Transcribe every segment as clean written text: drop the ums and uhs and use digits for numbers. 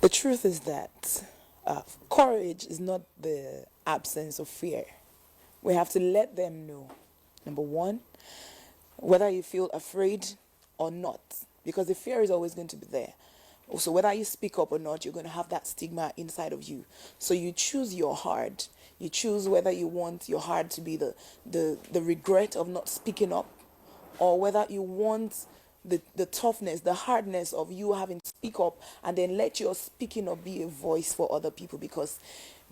The truth is that courage is not the absence of fear. We have to let them know, number one, whether you feel afraid or not, because the fear is always going to be there. Also, whether you speak up or not, you're going to have that stigma inside of you. So you choose your heart. You choose whether you want your heart to be the regret of not speaking up, or whether you want the toughness, the hardness of you having to speak up, and then let your speaking up be a voice for other people. Because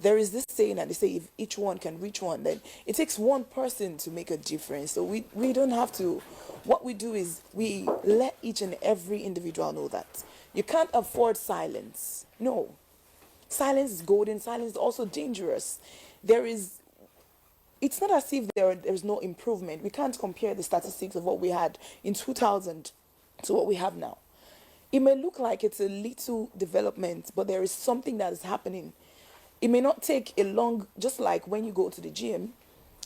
there is this saying that they say, if each one can reach one, then it takes one person to make a difference. So we don't have to. What we do is we let each and every individual know that you can't afford silence. No. Silence is golden. Silence is also dangerous. It's not as if there's no improvement. We can't compare the statistics of what we had in 2000 to what we have now. It may look like it's a little development, but there is something that is happening. It may not take a long, just like when you go to the gym,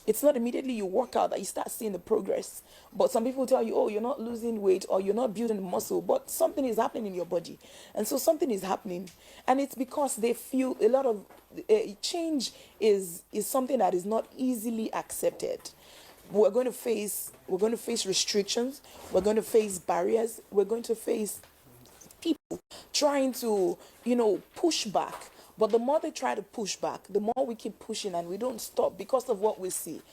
it's not immediately you work out that you start seeing the progress. But some people tell you, oh, you're not losing weight or you're not building muscle, but something is happening in your body. And so something is happening. And it's because they feel a lot of change is something that is not easily accepted. We're going to face restrictions. We're going to face barriers. We're going to face people trying to, push back. But the more they try to push back, the more we keep pushing and we don't stop because of what we see.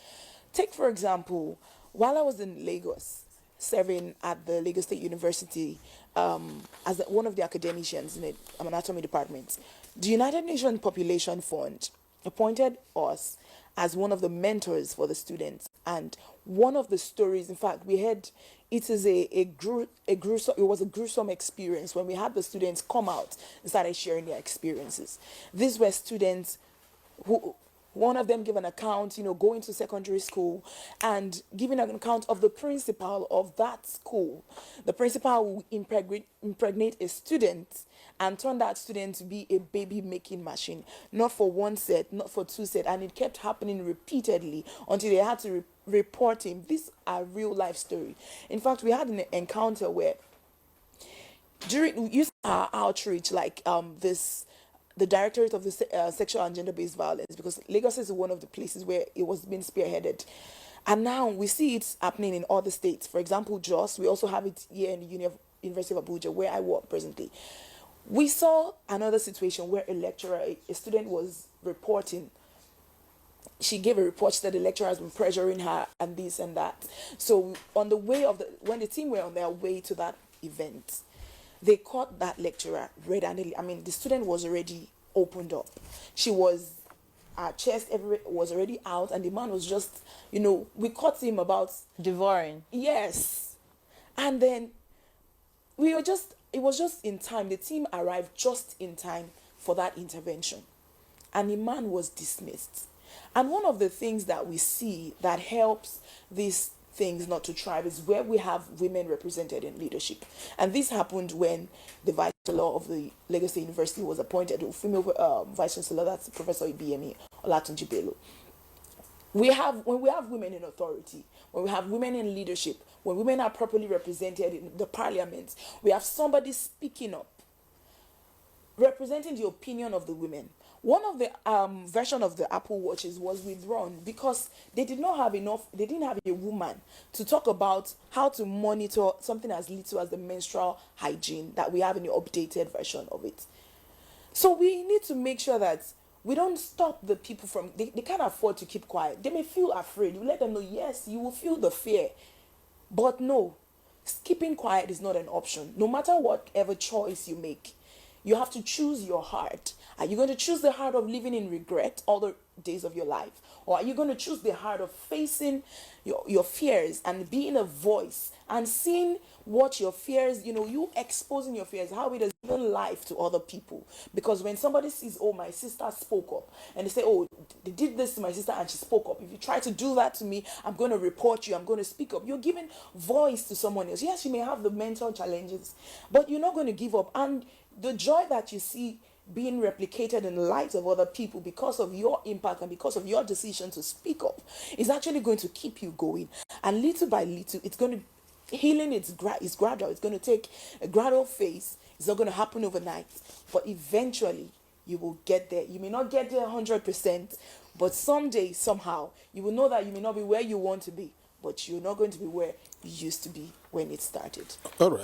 Take, for example, while I was in Lagos, serving at the Lagos State University as one of the academicians in the anatomy department, the United Nations Population Fund appointed us as one of the mentors for the students. And one of the stories, in fact, we had, it is it was a gruesome experience when we had the students come out and started sharing their experiences. These were students who, one of them gave an account, going to secondary school and giving an account of the principal of that school. The principal will impregnate a student and turn that student to be a baby making machine, not for one set, not for two set, and it kept happening repeatedly until they had to report him. These are real life story. In fact, we had an encounter where during our outreach, like the Directorate of the Sexual and Gender-Based Violence, because Lagos is one of the places where it was being spearheaded. And now we see it happening in other states. For example, Jos, we also have it here in the University of Abuja, where I work presently. We saw another situation where a lecturer, a student was reporting. She gave a report that the lecturer has been pressuring her and this and that. So on the way when the team were on their way to that event, they caught that lecturer red-handedly. I mean, the student was already opened up. Her chest was already out, and the man was just, we caught him about devouring. Yes. And then it was just in time. The team arrived just in time for that intervention. And the man was dismissed. And one of the things that we see that helps these things not to thrive is where we have women represented in leadership. And this happened when the vice chancellor of the Lagos State University was appointed, a female vice chancellor, that's Professor Ibiyemi Olatunji Bello. When we have women in authority, when we have women in leadership, when women are properly represented in the parliament, we have somebody speaking up, representing the opinion of the women. One of the version of the Apple Watches was withdrawn because they didn't have a woman to talk about how to monitor something as little as the menstrual hygiene that we have in the updated version of it. So we need to make sure that we don't stop the people from, they can't afford to keep quiet. They may feel afraid. You let them know, yes, you will feel the fear. But no, keeping quiet is not an option. No matter whatever choice you make, you have to choose your heart. Are you going to choose the heart of living in regret all the days of your life? Or are you going to choose the heart of facing your fears and being a voice and seeing what your fears, you exposing your fears, how it has given life to other people? Because when somebody sees, oh, my sister spoke up, and they say, oh, they did this to my sister and she spoke up. If you try to do that to me, I'm going to report you, I'm going to speak up. You're giving voice to someone else. Yes, you may have the mental challenges, but you're not going to give up. And the joy that you see being replicated in the lives of other people because of your impact and because of your decision to speak up is actually going to keep you going. And little by little, it's going to Healing is gradual. It's going to take a gradual phase. It's not going to happen overnight, but eventually you will get there. You may not get there 100%, but someday, somehow, you will know that you may not be where you want to be, but you're not going to be where you used to be when it started. All right.